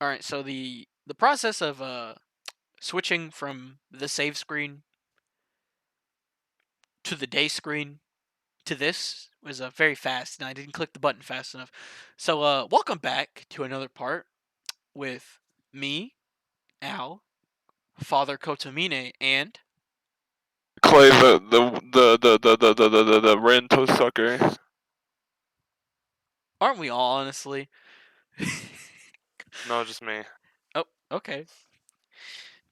All right, so the process of switching from the save screen to the day screen to this was very fast, and I didn't click the button fast enough. So welcome back to another part with me, Al, Father Kotomine, and Clay, the rental sucker. aren't we all honestly? No, just me. Oh, okay.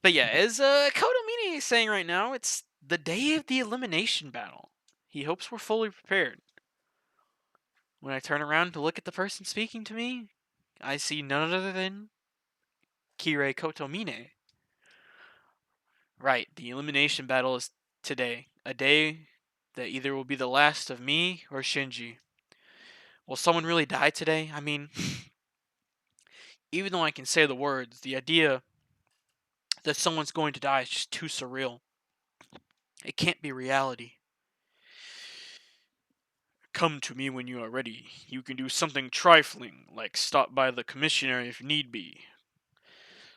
But yeah, as Kotomine is saying right now, it's the day of the elimination battle. He hopes we're fully prepared. When I turn around to look at the person speaking to me, I see none other than Kirei Kotomine. Right, the elimination battle is today. A day that either will be the last of me or Shinji. Will someone really die today? I mean, even though I can say the words, the idea that someone's going to die is just too surreal. It can't be reality. Come to me when you are ready. You can do something trifling, like stop by the commissioner if need be.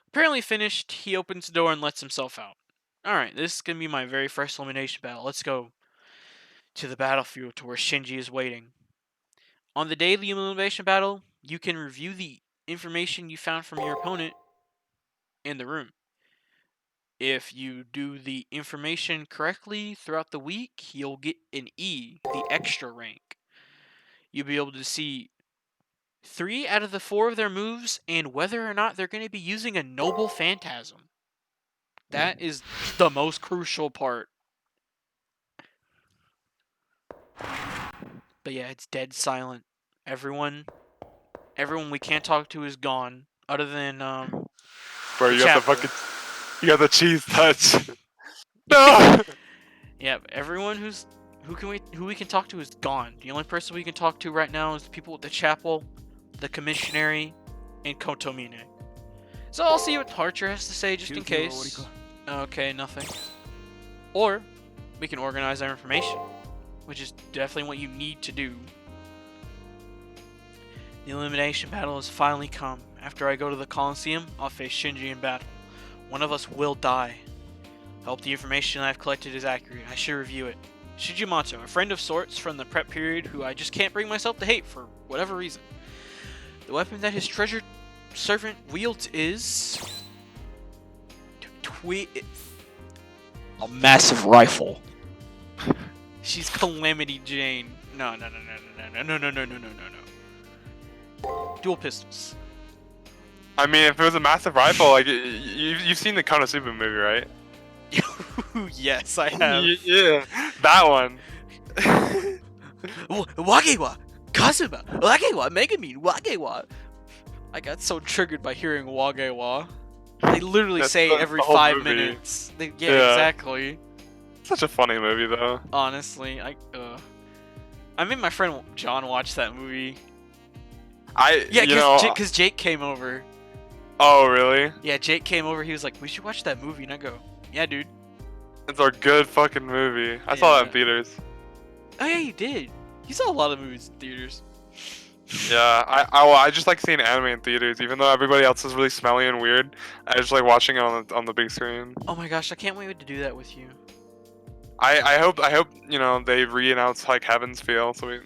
Apparently finished, he opens the door and lets himself out. Alright, this is going to be my very first elimination battle. Let's go to the battlefield to where Shinji is waiting. On the day of the elimination battle, you can review the information you found from your opponent in the room. If you do the information correctly throughout the week, you'll get an E, the extra rank. You'll be able to see 3 out of the 4 of their moves and whether or not they're going to be using a noble phantasm. That is the most crucial part. But yeah, it's dead silent. Everyone we can't talk to is gone. Other than Bro, the you got the chapter. fucking, you got the cheese touch. No. Yeah, everyone who we can talk to is gone. The only person we can talk to right now is the people at the chapel, the commissionary, and Kotomine. So I'll see what Archer has to say just in case. Okay, nothing. Or we can organize our information, which is definitely what you need to do. The elimination battle has finally come. After I go to the Coliseum, I'll face Shinji in battle. One of us will die. I hope the information I've collected is accurate. I should review it. Shinji Matou, a friend of sorts from the prep period who I just can't bring myself to hate for whatever reason. The weapon that his treasured servant wields is a massive rifle. She's Calamity Jane. No. Dual pistols. I mean, if it was a massive rifle, like you've seen the Konosuba movie, right? Yes, I have. Yeah, that one. Wagewa, Kazuma, Wagewa, Megumin, Wagewa. I got so triggered by hearing Wagewa. They literally say it every 5 movie. minutes. Yeah, exactly. Such a funny movie, though. Honestly, I made my friend John watch that movie. Yeah, because Jake came over. Oh, really? Yeah, Jake came over. He was like, "We should watch that movie," and I go, "Yeah, dude." It's a good fucking movie. I saw that in theaters. Oh yeah, you did. You saw a lot of movies in theaters. Yeah, I just like seeing anime in theaters, even though everybody else is really smelly and weird. I just like watching it on the big screen. Oh my gosh, I can't wait to do that with you. I hope they re-announce like Heaven's Feel, so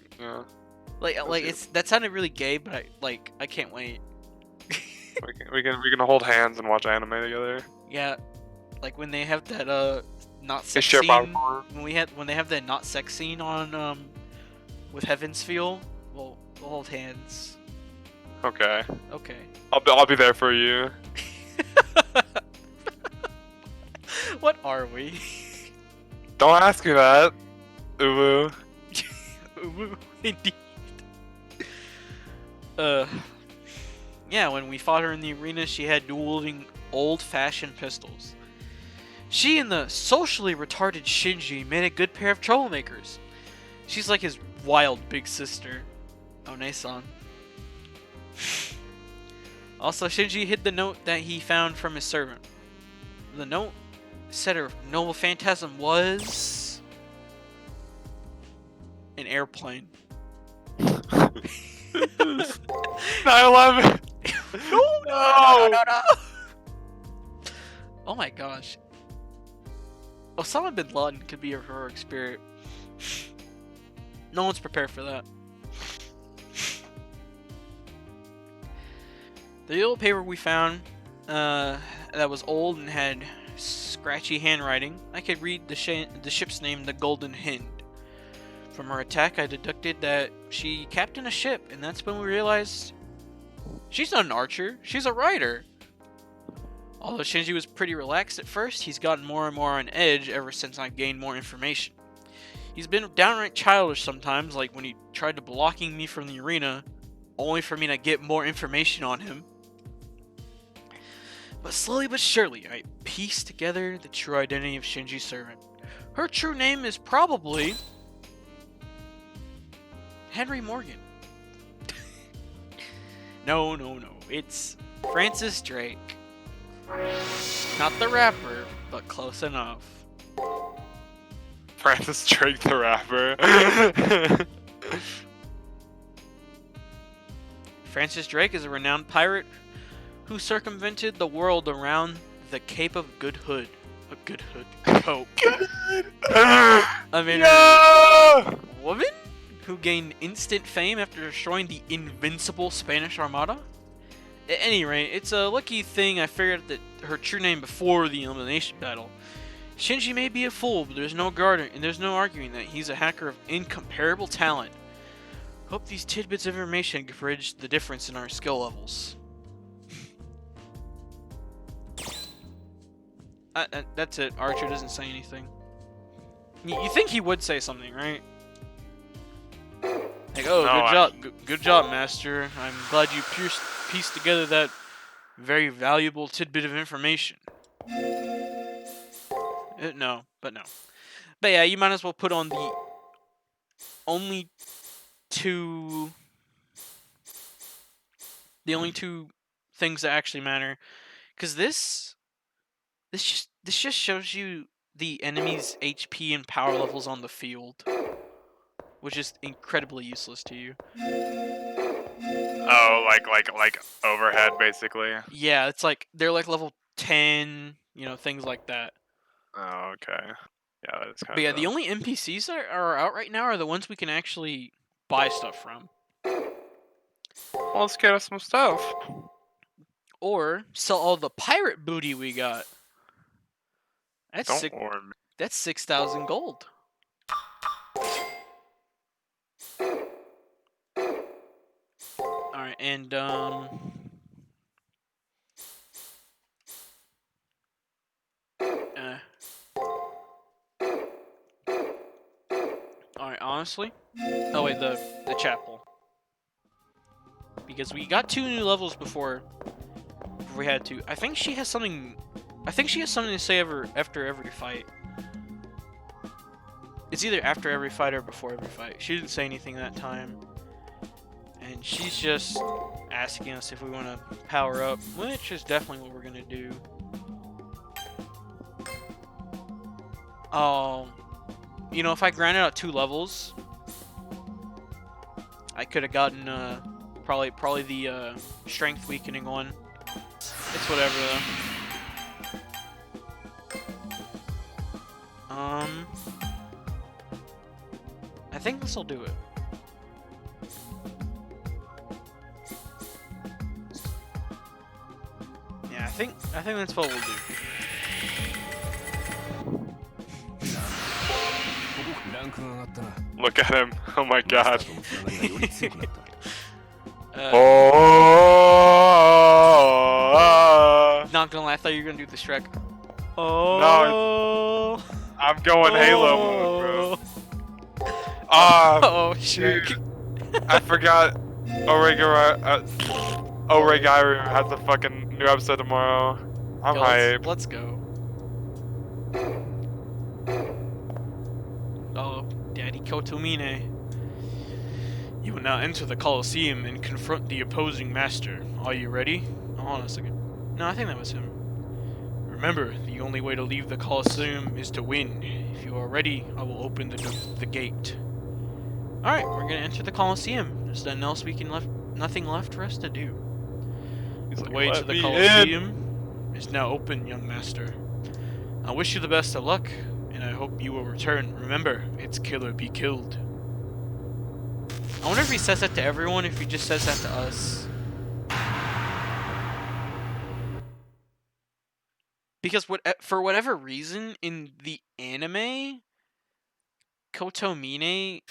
that sounded really gay, but I can't wait. we can hold hands and watch anime together. Yeah, like when they have that not sex scene. When they have that not sex scene on with Heaven's Feel, we'll hold hands. Okay. Okay. I'll be there for you. What are we? Don't ask me that. Uwu. Uwu, indeed. Yeah, when we fought her in the arena, she had dueling old-fashioned pistols. She and the socially retarded Shinji made a good pair of troublemakers. She's like his wild big sister. Oh, Nason. Also, Shinji hid the note that he found from his servant. The note said her noble phantasm was an airplane. 9/11. No, No! no! Oh my gosh. Osama bin Laden could be a heroic spirit. No one's prepared for that. The little paper we found that was old and had scratchy handwriting, I could read the ship's name, the Golden Hind. From her attack, I deducted that she captained a ship, and that's when we realized she's not an archer, she's a rider. Although Shinji was pretty relaxed at first, he's gotten more and more on edge ever since I've gained more information. He's been downright childish sometimes, like when he tried to blocking me from the arena, only for me to get more information on him. But slowly but surely, I pieced together the true identity of Shinji's servant. Her true name is probably Henry Morgan. No, it's Francis Drake. Not the rapper, but close enough. Francis Drake the rapper. Francis Drake is a renowned pirate who circumvented the world around the Cape of Good Hood. A Good Hood. Cope. I mean, No! woman who gained instant fame after destroying the invincible Spanish Armada? At any rate, it's a lucky thing I figured out that her true name before the elimination battle. Shinji may be a fool, but there's no arguing that he's a hacker of incomparable talent. Hope these tidbits of information can bridge the difference in our skill levels. That's it. Archer doesn't say anything. You think he would say something, right? Like, oh, no, good job, master. I'm glad you pieced together that very valuable tidbit of information. No. But yeah, you might as well put on the only two things that actually matter, because this just shows you the enemy's HP and power levels on the field, which is incredibly useless to you. Oh, like overhead, basically. Yeah, it's like they're like level 10, things like that. Oh, okay. Yeah, that's kind of. But yeah, the only NPCs that are out right now are the ones we can actually buy stuff from. Well, let's get us some stuff. Or sell all the pirate booty we got. That's 6,000 gold. Alright, and alright, honestly. Oh wait, the chapel. Because we got 2 new levels before we had to. I think she has something to say after every fight. It's either after every fight or before every fight. She didn't say anything that time. And she's just asking us if we want to power up, which is definitely what we're going to do. If I grinded out 2 levels, I could have gotten probably the strength weakening one. It's whatever though. I think this will do it. Yeah, I think that's what we'll do. Look at him! Oh my god! Not gonna lie, I thought you were gonna do the Shrek. Oh. No, I'm going Halo mode, bro. Oh, Shrek. Dude, I forgot. Oregairu has a fucking new episode tomorrow. I'm hyped. Let's go. Oh, Daddy Kotomine. You will now enter the Colosseum and confront the opposing master. Are you ready? Hold on a second. No, I think that was him. Remember, the only way to leave the Colosseum is to win. If you are ready, I will open the gate. Alright, we're gonna enter the Colosseum. There's nothing else nothing left for us to do. He's The like, way to "Let the me in." Colosseum is now open, young master. I wish you the best of luck, and I hope you will return. Remember, it's kill or be killed. I wonder if he says that to everyone, if he just says that to us. Because for whatever reason, in the anime, Kotomine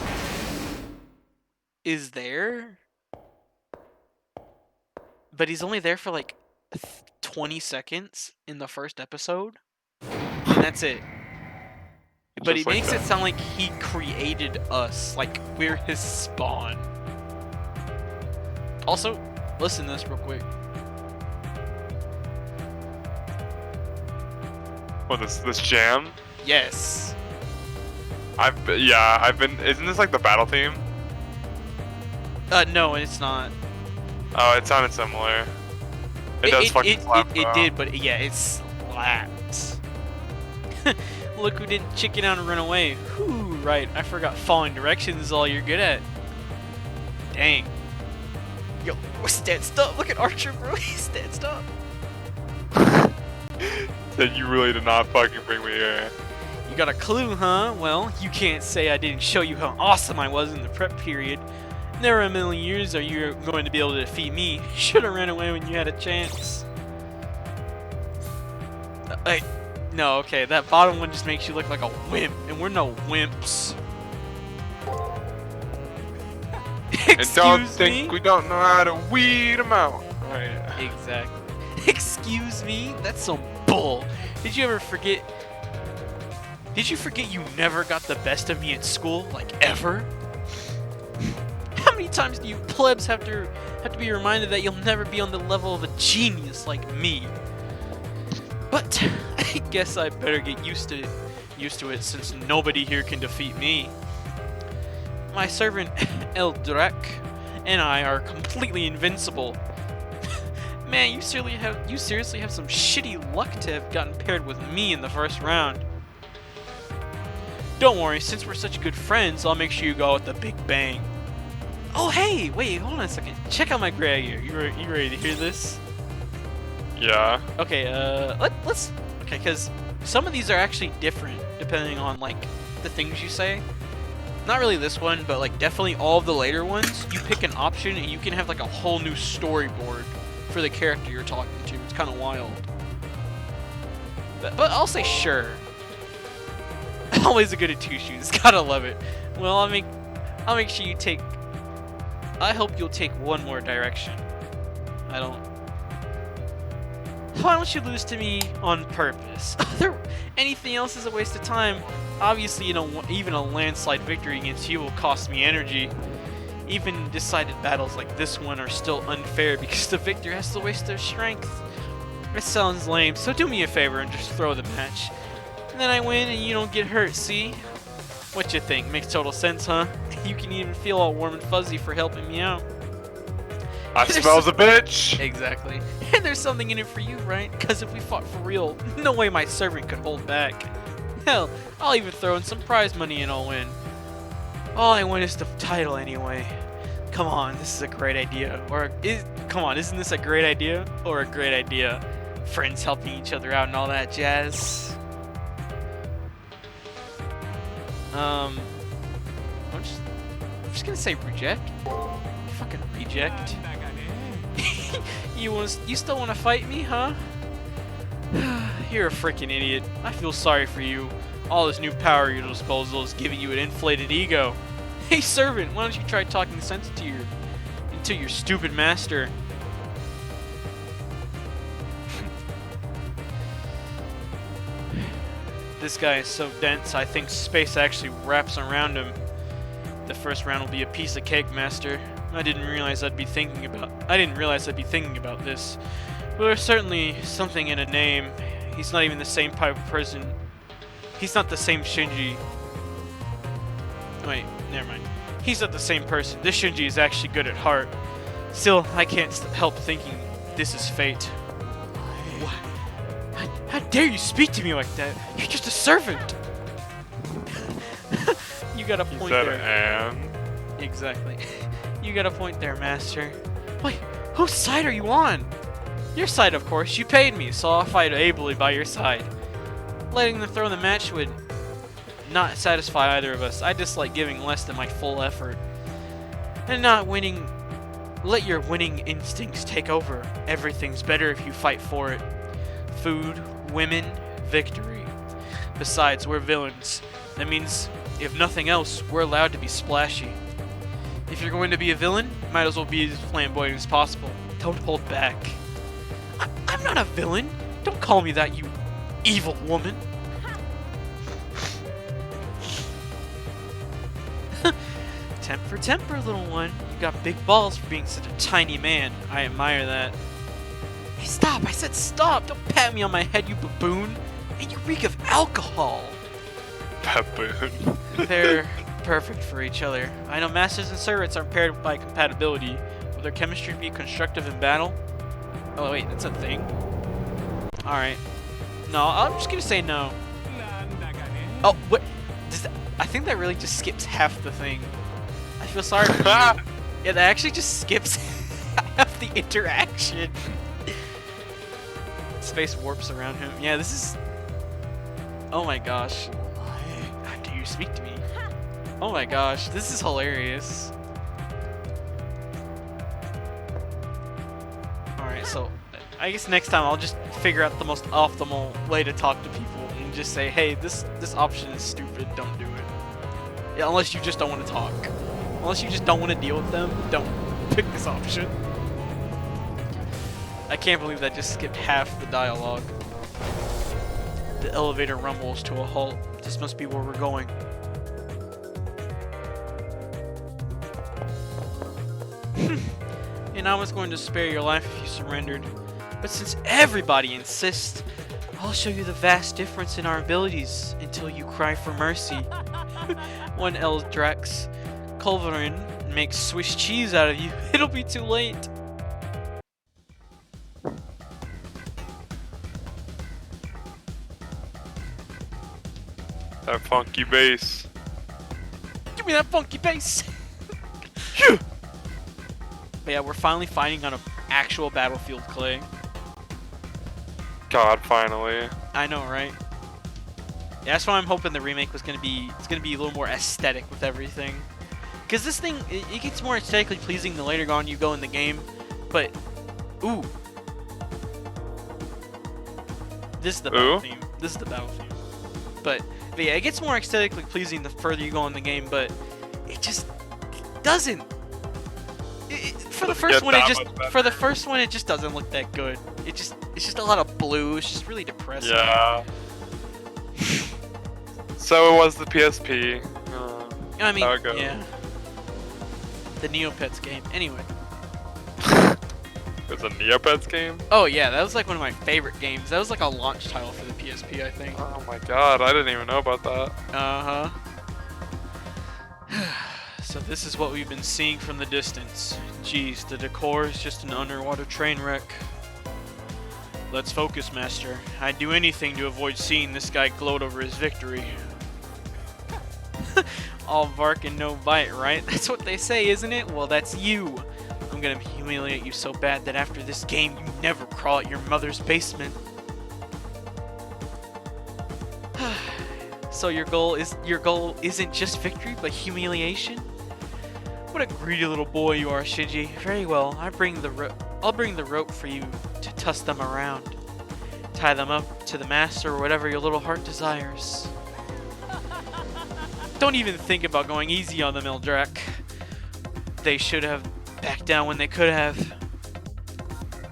is there, but he's only there for like 20 seconds in the first episode, and that's it. But he Just like makes it that. sound like he created us, like we're his spawn. Also, listen to this real quick. What, this jam? Yes. I've been. Isn't this like the battle theme? No, it's not. Oh, it sounded similar. It does fucking slap. It though. did, but yeah, it slaps. Look who didn't chicken out and run away. Whew, right, I forgot following directions is all you're good at. Dang. Yo, stand up. Look at Archer, bro. He's stand up. Said you really did not fucking bring me here. You got a clue, huh? Well, you can't say I didn't show you how awesome I was in the prep period. Never a million years are you going to be able to defeat me. Should have ran away when you had a chance. No, okay, that bottom one just makes you look like a wimp, and we're no wimps. And don't Excuse think me? we don't know how to weed them out. Oh, yeah. Exactly. Excuse me? That's some bull. Did you ever forget? Did you forget you never got the best of me at school? Like, ever? How many times do you plebs have to be reminded that you'll never be on the level of a genius like me? But I guess I better get used to it since nobody here can defeat me. My servant Eldrak and I are completely invincible. Man, you seriously have some shitty luck to have gotten paired with me in the first round. Don't worry, since we're such good friends, I'll make sure you go with the big bang. Oh hey, wait, hold on a second. Check out my gray gear. You ready to hear this? Yeah. Okay, let's. Okay, because some of these are actually different depending on like the things you say. Not really this one, but like definitely all of the later ones. You pick an option and you can have like a whole new storyboard for the character you're talking to. It's kind of wild. But I'll say sure. Always a good at two shoes. Gotta love it. Well, I'll make sure you take. I hope you'll take one more direction. Why don't you lose to me on purpose? Anything else is a waste of time. Obviously, even a landslide victory against you will cost me energy. Even decided battles like this one are still unfair because the victor has to waste their strength. It sounds lame, so do me a favor and just throw the match. And then I win and you don't get hurt, see? What you think? Makes total sense, huh? You can even feel all warm and fuzzy for helping me out. I smells a bitch. Exactly. And there's something in it for you, right? Because if we fought for real, no way my servant could hold back. Hell, I'll even throw in some prize money and I'll win. All I want is the title anyway. Come on, this is a great idea. Come on, isn't this a great idea? Or a great idea? Friends helping each other out and all that jazz. I'm just gonna say reject. Fucking reject. You still want to fight me, huh? You're a freaking idiot. I feel sorry for you. All this new power at your disposal is giving you an inflated ego. Hey, servant, why don't you try talking sense into your stupid master? This guy is so dense, I think space actually wraps around him. The first round will be a piece of cake, master. I didn't realize I'd be thinking about this. But there's certainly something in a name. He's not even the same type of person. He's not the same Shinji. Wait, never mind. He's not the same person. This Shinji is actually good at heart. Still, I can't help thinking this is fate. What? How dare you speak to me like that? You're just a servant. You got a point there. And Exactly. You got a point there, master. Wait, whose side are you on? Your side, of course. You paid me, so I'll fight ably by your side. Letting them throw the match would not satisfy either of us. I dislike giving less than my full effort. And not winning. Let your winning instincts take over. Everything's better if you fight for it. Food, women, victory. Besides, we're villains. That means, if nothing else, we're allowed to be splashy. If you're going to be a villain, might as well be as flamboyant as possible. Don't hold back. I'm not a villain. Don't call me that, you evil woman. Temp for temper, little one. You got big balls for being such a tiny man. I admire that. Hey, stop! I said stop! Don't pat me on my head, you baboon! And you reek of alcohol! Baboon. They're perfect for each other. I know masters and servants are paired by compatibility. Will their chemistry be constructive in battle? Oh wait, that's a thing? Alright. No, I'm just gonna say no. Oh, what? I think that really just skips half the thing. I feel sorry for you. Yeah, that actually just skips half the interaction. Space warps around him. Yeah, this is... Oh my gosh. Do you speak to me? Oh my gosh, this is hilarious. Alright, so I guess next time I'll just figure out the most optimal way to talk to people and just say, hey, this option is stupid, don't do it. Yeah, unless you just don't want to talk. Unless you just don't want to deal with them, don't pick this option. I can't believe that just skipped half the dialogue. The elevator rumbles to a halt. This must be where we're going. And I was going to spare your life if you surrendered. But since everybody insists, I'll show you the vast difference in our abilities until you cry for mercy. One Eldrax Culverin makes Swiss cheese out of you. It'll be too late. That funky bass. Give me that funky bass. But yeah, we're finally fighting on an actual battlefield, Clay. God, finally. I know, right? Yeah, that's why I'm hoping the remake was gonna be. It's gonna be a little more aesthetic with everything. Cause this thing, it gets more aesthetically pleasing the later on you go in the game. But, ooh, this is the battle theme. This is the battle theme. But yeah, it gets more aesthetically pleasing the further you go in the game. But it just doesn't. For the first one, it just doesn't look that good. It's just a lot of blue. It's just really depressing. Yeah. So it was the PSP. I mean, how it goes. yeah. The Neopets game. Anyway. It's a Neopets game? Oh yeah, that was like one of my favorite games. That was like a launch title for the PSP, I think. Oh my god, I didn't even know about that. Uh-huh. So this is what we've been seeing from the distance. Geez, the decor is just an underwater train wreck. Let's focus, Master. I'd do anything to avoid seeing this guy gloat over his victory. All bark and no bite, right? That's what they say, isn't it? Well, that's you. I'm gonna humiliate you so bad that after this game, you never crawl out your mother's basement. So your goal isn't just victory, but humiliation? What a greedy little boy you are, Shinji. Very well, I'll bring the rope for you to toss them around. Tie them up to the master or whatever your little heart desires. Don't even think about going easy on them, Eldrak. They should have backed down when they could have.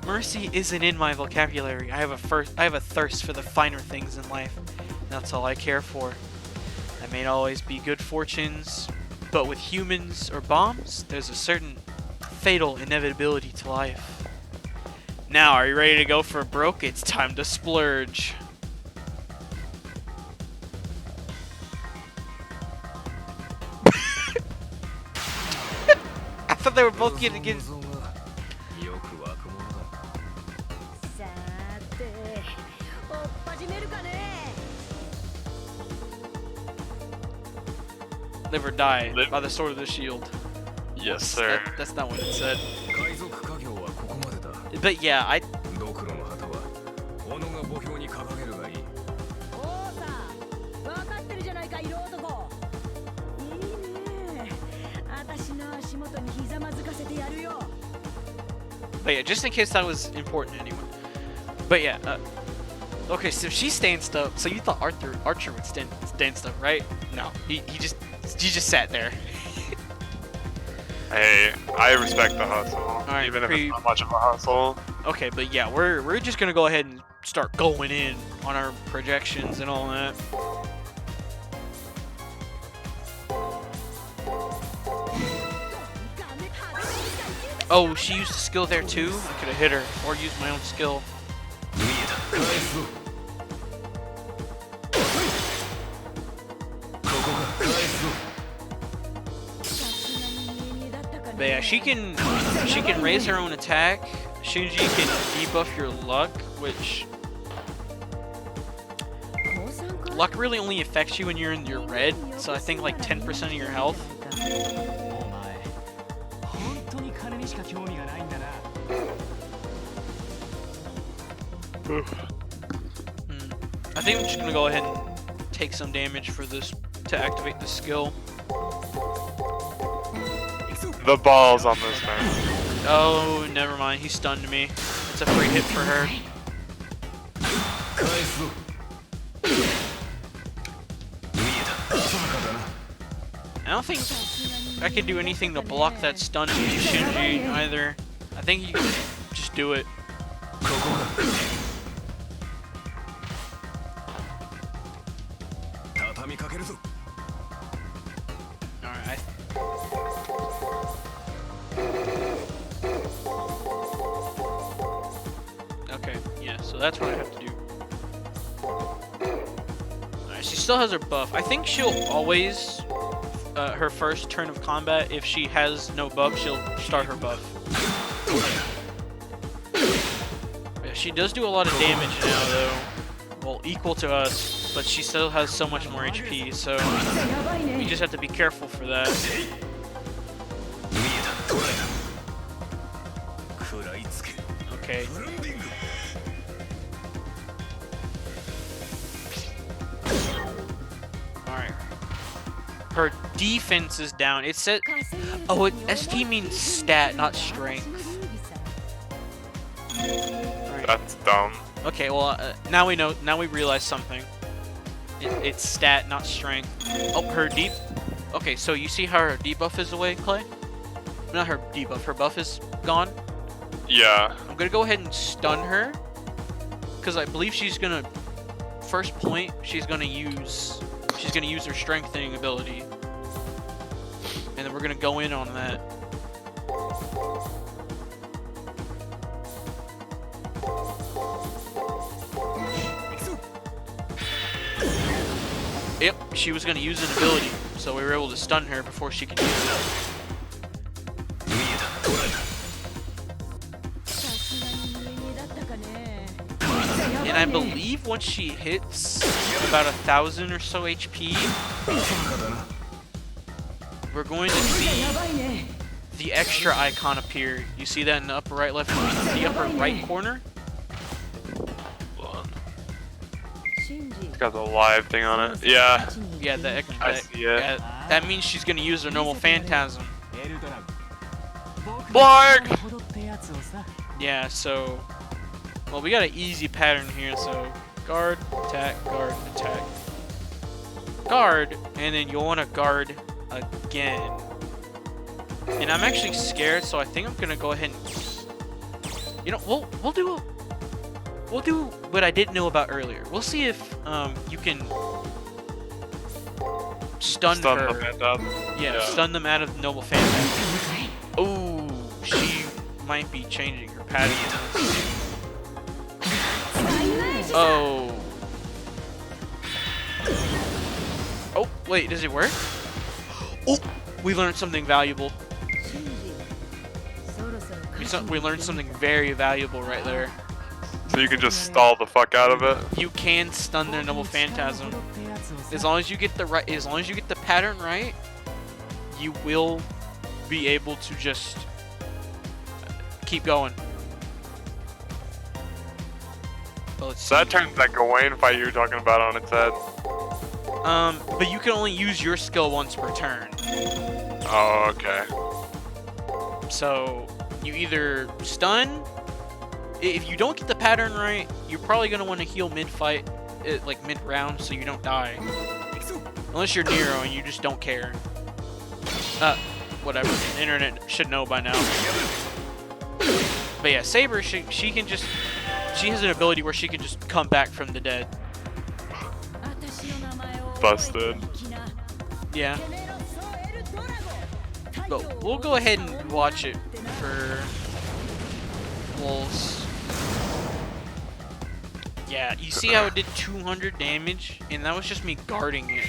Mercy isn't in my vocabulary. I have a thirst for the finer things in life. That's all I care for. I may not always be good fortunes, but with humans or bombs, there's a certain fatal inevitability to life. Now, are you ready to go for broke? It's time to splurge. I thought they were both gonna get. Live or die by the sword of the shield. Yes, sir. That's not what it said. But yeah, But yeah, just in case that was important anyway. But yeah, okay, so she stands up. So you thought Archer would stand up, right? No, he just sat there. Hey, I respect the hustle, right, even if it's not much of a hustle. Okay, but yeah, we're just gonna go ahead and start going in on our projections and all that. Oh, she used a skill there too? I could have hit her, or used my own skill. But yeah, she can raise her own attack. Shinji can debuff your luck, which luck really only affects you when you're in your red, so I think like 10% of your health. I think I'm just gonna go ahead and take some damage for this to activate the skill. The balls on this man. Oh, never mind. He stunned me. It's a free hit for her. I don't think I can do anything to block that stun from Shinji either. I think you can just do it. Alright. Okay, yeah, so that's what I have to do. Alright, she still has her buff. I think she'll always, her first turn of combat, if she has no buff, she'll start her buff. Yeah, she does do a lot of damage now, though. Well, equal to us, but she still has so much more HP, so we just have to be careful for that. Okay. Alright. Her defense is down. It said... Oh, ST means stat, not strength. Right. That's dumb. Okay, well, now we know. Now we realize something. It's stat, not strength. Oh, her deep... Okay, so you see how her debuff is away, Clay? Not her debuff. Her buff is gone. Yeah. I'm gonna go ahead and stun her, because I believe she's gonna first point. She's gonna use her strengthening ability, and then we're gonna go in on that. Yep, she was gonna use an ability, so we were able to stun her before she could use it. And I believe once she hits about 1,000 or so HP, we're going to see the extra icon appear. You see that in the upper right, the upper right corner? It's got the live thing on it. Yeah. Yeah, I see it. that means she's gonna use her normal phantasm. Blarg! Yeah, so... Well, we got an easy pattern here, so... Guard, attack, guard, and then you'll want to guard again. And I'm actually scared, so I think I'm gonna go ahead and... You know, we'll do what I didn't know about earlier. We'll see if you can stun her. Them Yeah, stun them out of the Noble Phantasm. Oh, she might be changing her pattern. Oh. Oh, wait, does it work? Oh, we learned something valuable. We learned something very valuable right there. So you can just stall the fuck out of it. You can stun their Noble Phantasm. As long as you get the pattern right, you will be able to just keep going. Well, So that turns that Gawain fight you were talking about on its head. but you can only use your skill once per turn. Oh, okay. So you either stun. If you don't get the pattern right, you're probably gonna want to heal mid-fight, like mid-round, so you don't die. Unless you're Nero and you just don't care. Whatever. The internet should know by now. But yeah, Saber, she can just, she has an ability where she can just come back from the dead. Busted. Yeah. But we'll go ahead and watch it for lulz. Yeah, you see how it did 200 damage? And that was just me guarding it.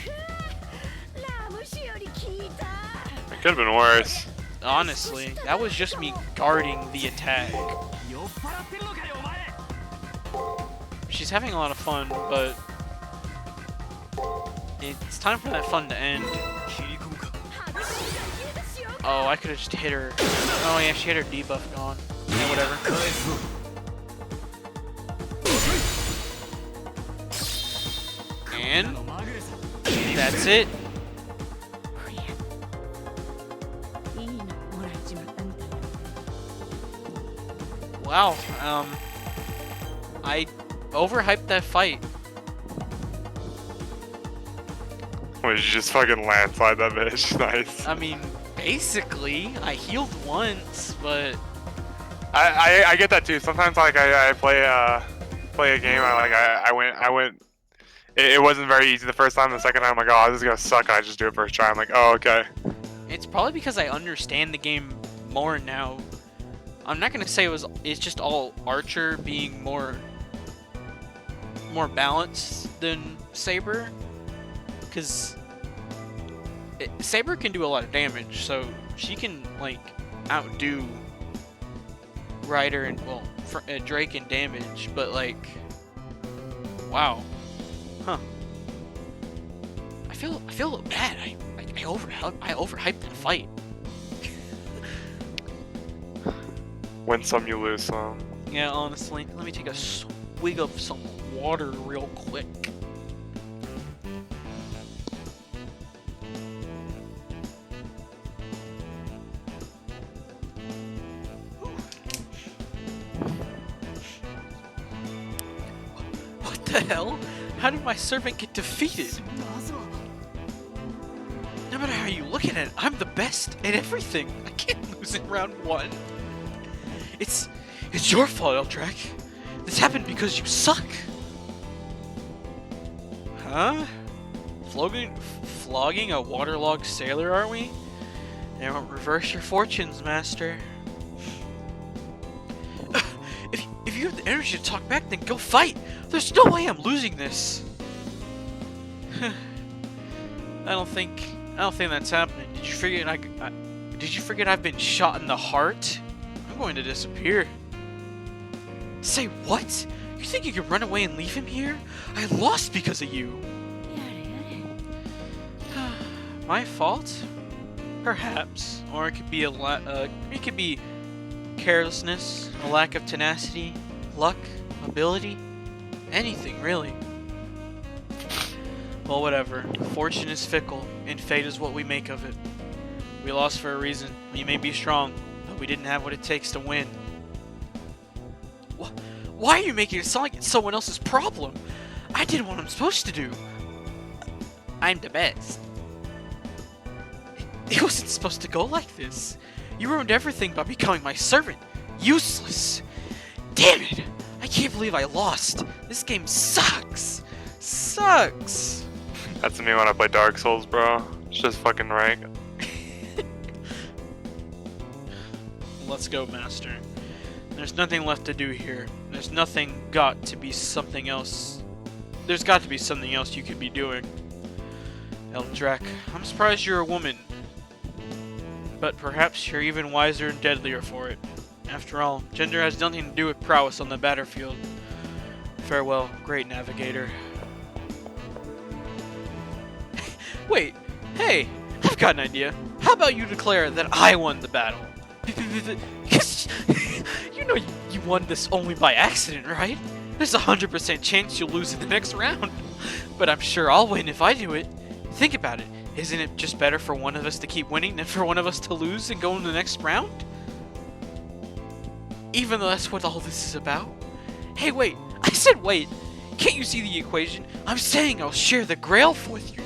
It could have been worse. Honestly, that was just me guarding the attack. She's having a lot of fun, but it's time for that fun to end. Oh, I could have just hit her. Oh yeah, she had her debuff gone. Yeah, whatever. And that's it. Wow, I overhyped that fight. What, did you just fucking landslide that bitch? Nice. I mean, basically, I healed once, but I get that too. Sometimes like I play a game. I went. It wasn't very easy the first time. The second time, I'm like, oh, this is gonna suck. I just do it first try. I'm like, oh, okay. it's probably because I understand the game more now. I'm not gonna say it's just all Archer being more balanced than Saber, because Saber can do a lot of damage, so she can like outdo Ryder and Drake in damage. But like, wow, huh? I feel bad. I overhyped that fight. Win some, you lose some. Yeah, honestly. Let me take a swig of some water real quick. What the hell? How did my servant get defeated? No matter how you look at it, I'm the best at everything. I can't lose in round one. It's your fault, Eldrac. This happened because you suck. Huh? Flogging a waterlogged sailor, are we? Now reverse your fortunes, master. If you have the energy to talk back, then go fight. There's no way I'm losing this. I don't think that's happening. Did you forget I've been shot in the heart? I'm going to disappear. Say what? You think you can run away and leave him here? I lost because of you. My fault? Perhaps. Or it could be it could be carelessness, a lack of tenacity, luck, ability, anything really. Well, whatever. Fortune is fickle, and fate is what we make of it. We lost for a reason. We may be strong, but we didn't have what it takes to win. Why are you making it sound like it's someone else's problem? I did what I'm supposed to do. I'm the best. It wasn't supposed to go like this. You ruined everything by becoming my servant. Useless. Damn it. I can't believe I lost. This game sucks. Sucks. That's me when I play Dark Souls, bro. It's just fucking rank. Let's go, master. There's nothing left to do here. There's got to be something else you could be doing. Eldrac, I'm surprised you're a woman. But perhaps you're even wiser and deadlier for it. After all, gender has nothing to do with prowess on the battlefield. Farewell, great navigator. Wait, hey, I've got an idea. How about you declare that I won the battle? Because you know you won this only by accident, right? There's a 100% chance you'll lose in the next round. But I'm sure I'll win if I do it. Think about it. Isn't it just better for one of us to keep winning than for one of us to lose and go in the next round? even though that's what all this is about. Hey, wait, I said wait. Can't you see the equation? I'm saying I'll share the grail with you.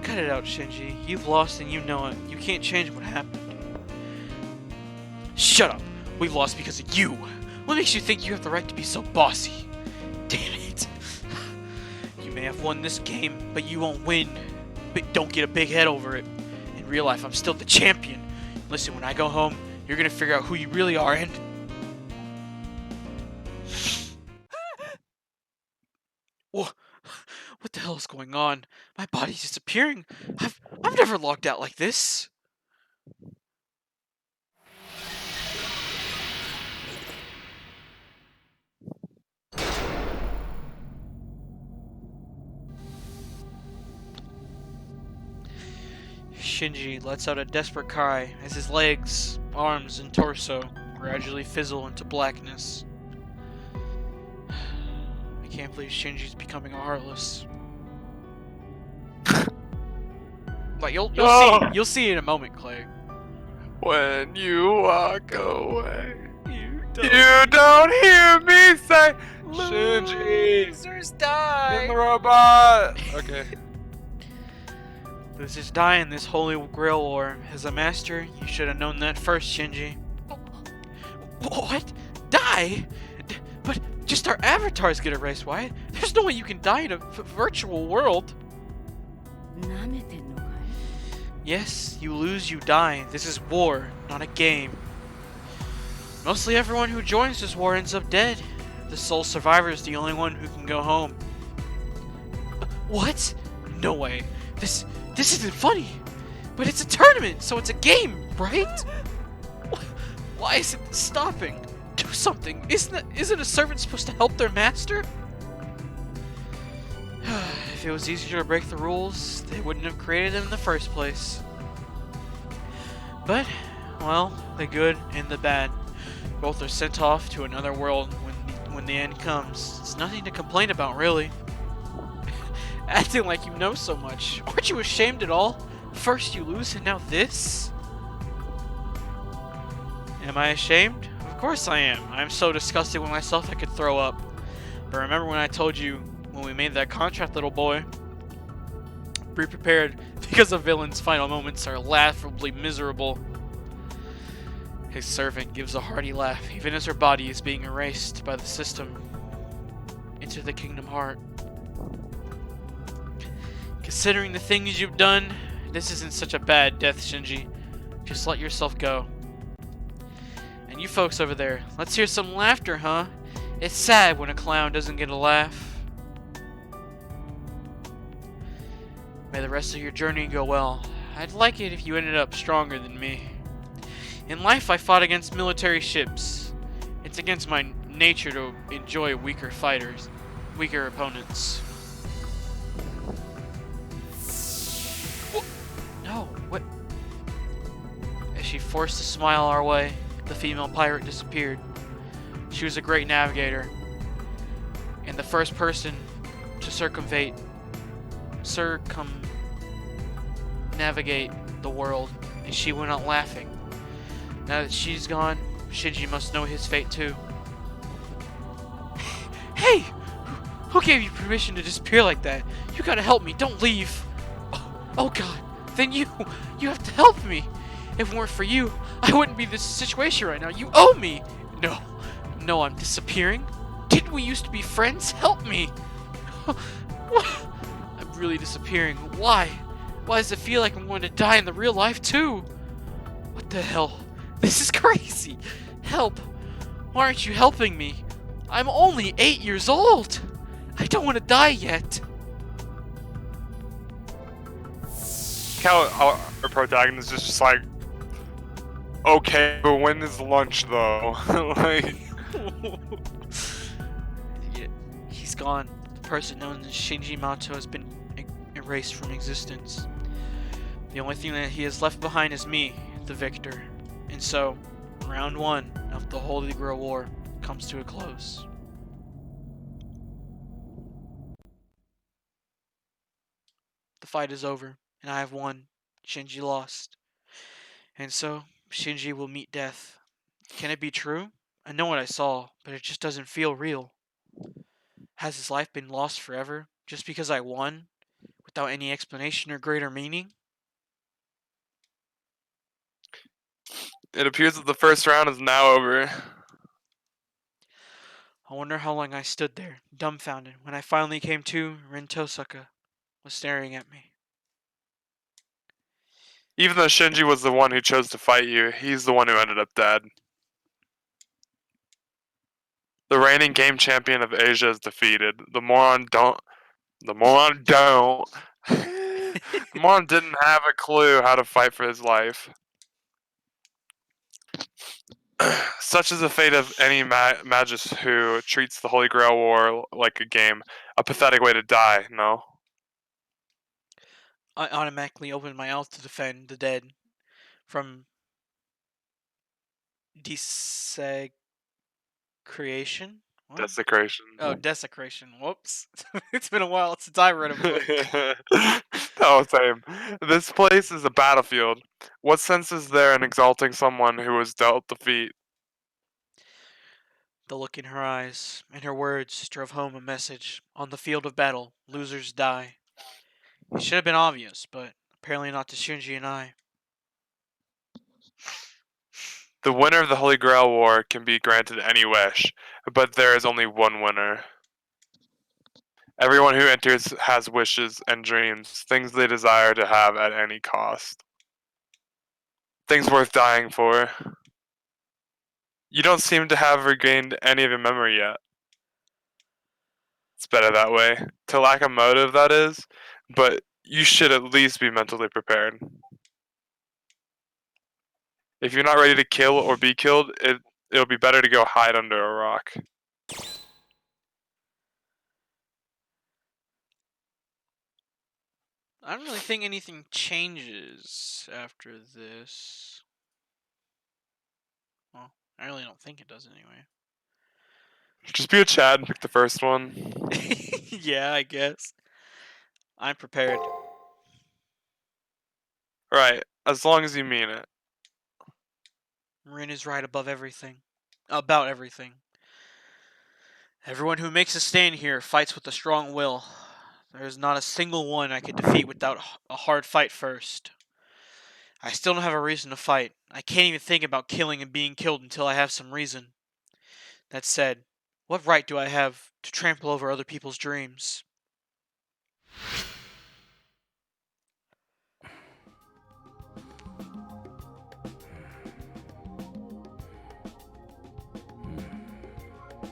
Cut it out, Shinji. You've lost and you know it. You can't change what happened. Shut up. We lost because of you. What makes you think you have the right to be so bossy? Damn it. You may have won this game, but you won't win. But don't get a big head over it. In real life, I'm still the champion. Listen, when I go home, you're gonna figure out who you really are and... What the hell is going on? My body's disappearing. I've never logged out like this. Shinji lets out a desperate cry as his legs, arms, and torso gradually fizzle into blackness. I can't believe Shinji's becoming a heartless. But you'll see in a moment, Clay. When you walk away, you don't hear me say, Shinji, Losers die. in the robot. Okay. Losers die in this holy grail war. As a master, you should have known that first, Shinji. What? Die? But just our avatars get erased, why? There's no way you can die in a virtual world. Yes, you lose, you die. This is war, not a game. Mostly everyone who joins this war ends up dead. The sole survivor is the only one who can go home. What? No way. This isn't funny. But it's a tournament, so it's a game, right? Why is it stopping? Do something. Isn't a servant supposed to help their master? If it was easier to break the rules, they wouldn't have created them in the first place. But, well, the good and the bad, both are sent off to another world when the end comes. It's nothing to complain about, really. Acting like you know so much. Aren't you ashamed at all? First you lose and now this? Am I ashamed? Of course I am. I'm so disgusted with myself I could throw up. But remember when I told you when we made that contract, little boy? Be prepared, because a villain's final moments are laughably miserable. His servant gives a hearty laugh, even as her body is being erased by the system into the Kingdom Heart. Considering the things you've done, this isn't such a bad death, Shinji. Just let yourself go. And you folks over there, let's hear some laughter, huh? It's sad when a clown doesn't get a laugh. May the rest of your journey go well. I'd like it if you ended up stronger than me. In life, I fought against military ships. It's against my nature to enjoy weaker opponents. No, what? As she forced a smile our way, the female pirate disappeared. She was a great navigator, and the first person to circumnavigate the world, and she went out laughing. Now that she's gone, Shinji must know his fate too. Hey! Who gave you permission to disappear like that? You gotta help me, don't leave! Oh god, then you have to help me! If it weren't for you, I wouldn't be in this situation right now. You owe me! No, I'm disappearing? Didn't we used to be friends? Help me! I'm really disappearing. Why? Why does it feel like I'm going to die in the real life too? What the hell? This is crazy! Help! Why aren't you helping me? I'm only 8 years old! I don't want to die yet! How our protagonist is just like, okay, but when is lunch though? Like, yeah, he's gone. The person known as Shinji Matou has been erased from existence. The only thing that he has left behind is me, the victor. And so, round 1 of the Holy Grail War comes to a close. The fight is over, and I have won. Shinji lost. And so, Shinji will meet death. Can it be true? I know what I saw, but it just doesn't feel real. Has his life been lost forever just because I won without any explanation or greater meaning? It appears that the first round is now over. I wonder how long I stood there, dumbfounded. When I finally came to, Rin Tosaka was staring at me. Even though Shinji was the one who chose to fight you, he's the one who ended up dead. The reigning game champion of Asia is defeated. The moron don't. The moron don't. The moron didn't have a clue how to fight for his life. Such is the fate of any magus who treats the Holy Grail War like a game. A pathetic way to die, no? I automatically opened my mouth to defend the dead from desecration. What? Desecration. Oh, desecration. Whoops. It's been a while since I read a book. Oh, same. This place is a battlefield. What sense is there in exalting someone who was dealt defeat? The look in her eyes and her words drove home a message. On the field of battle, losers die. It should have been obvious, but apparently not to Shinji and I. The winner of the Holy Grail War can be granted any wish, but there is only one winner. Everyone who enters has wishes and dreams, things they desire to have at any cost. Things worth dying for. You don't seem to have regained any of your memory yet. It's better that way. To lack a motive, that is, but you should at least be mentally prepared. If you're not ready to kill or be killed, it'll be better to go hide under a rock. I don't really think anything changes after this. Well, I really don't think it does anyway. Just be a Chad and pick the first one. Yeah, I guess. I'm prepared. Right, as long as you mean it. Rin is right above everything. About everything. Everyone who makes a stand here fights with a strong will. There is not a single one I could defeat without a hard fight first. I still don't have a reason to fight. I can't even think about killing and being killed until I have some reason. That said, what right do I have to trample over other people's dreams?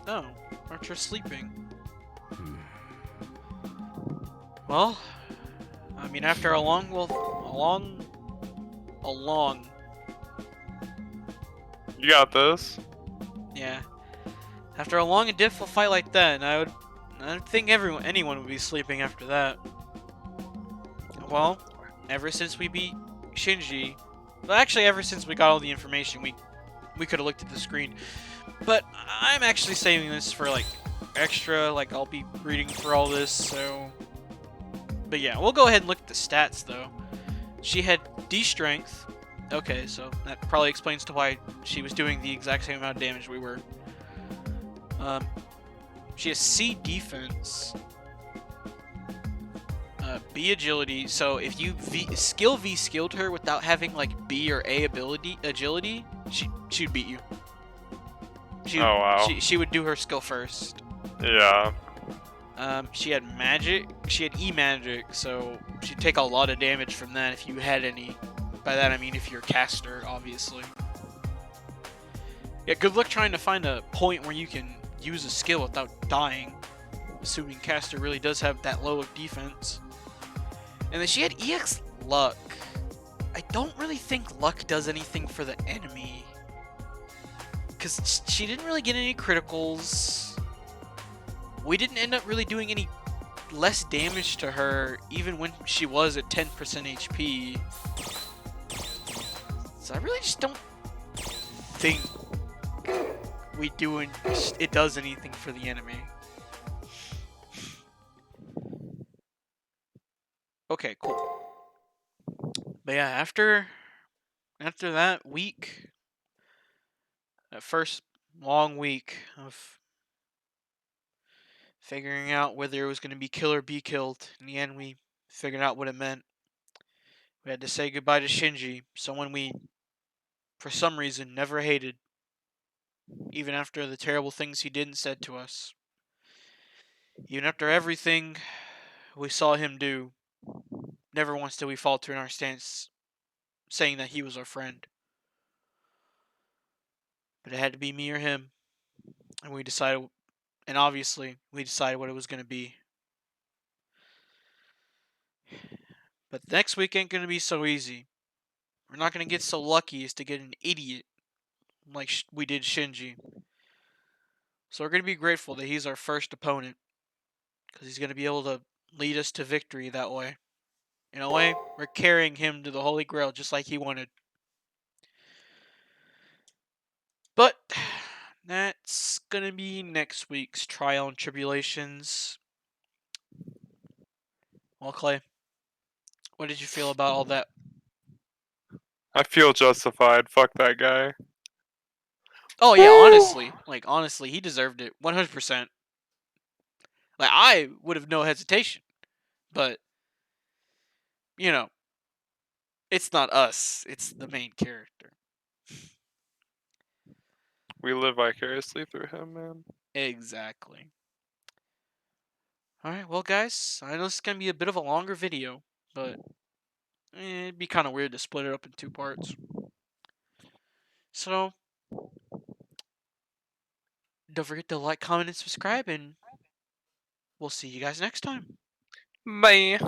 Oh, Archer's sleeping. Well, I mean, after a long. You got this. Yeah. After a long and difficult fight like that, I would think anyone would be sleeping after that. Well, ever since we beat Shinji, well, actually, ever since we got all the information, we could have looked at the screen. But I'm actually saving this for like extra. Like I'll be reading through all this, so. But yeah, we'll go ahead and look at the stats though. She had D strength. Okay, so that probably explains to why she was doing the exact same amount of damage we were. She has C defense, B agility. So if you skilled her without having like B or A agility, she'd beat you. Oh wow. She would do her skill first. Yeah. She had magic. She had E magic, so she'd take a lot of damage from that if you had any. By that I mean if you're a caster, obviously. Yeah, good luck trying to find a point where you can use a skill without dying, assuming caster really does have that low of defense. And then she had EX luck. I don't really think luck does anything for the enemy, because she didn't really get any criticals. We didn't end up really doing any less damage to her, even when she was at 10% HP. So I really just don't think it does anything for the enemy. Okay, cool. But yeah, after after that week, that first long week of figuring out whether it was going to be kill or be killed, in the end, we figured out what it meant. We had to say goodbye to Shinji, someone we, for some reason, never hated, even after the terrible things he did and said to us. Even after everything we saw him do, never once did we falter in our stance, saying that he was our friend. But it had to be me or him, and we decided, and obviously, we decided what it was going to be. But next week ain't going to be so easy. We're not going to get so lucky as to get an idiot like we did Shinji. So we're going to be grateful that he's our first opponent, because he's going to be able to lead us to victory that way. In a way, we're carrying him to the Holy Grail just like he wanted. But that's going to be next week's Trial and Tribulations. Well, Clay, what did you feel about all that? I feel justified. Fuck that guy. Oh yeah, Woo! honestly, he deserved it 100%. Like I would have no hesitation, but you know, it's not us, it's the main character. We live vicariously through him, man. Exactly. Alright, well guys, I know this is going to be a bit of a longer video, but it'd be kind of weird to split it up in two parts. So, don't forget to like, comment, and subscribe, and we'll see you guys next time. Bye.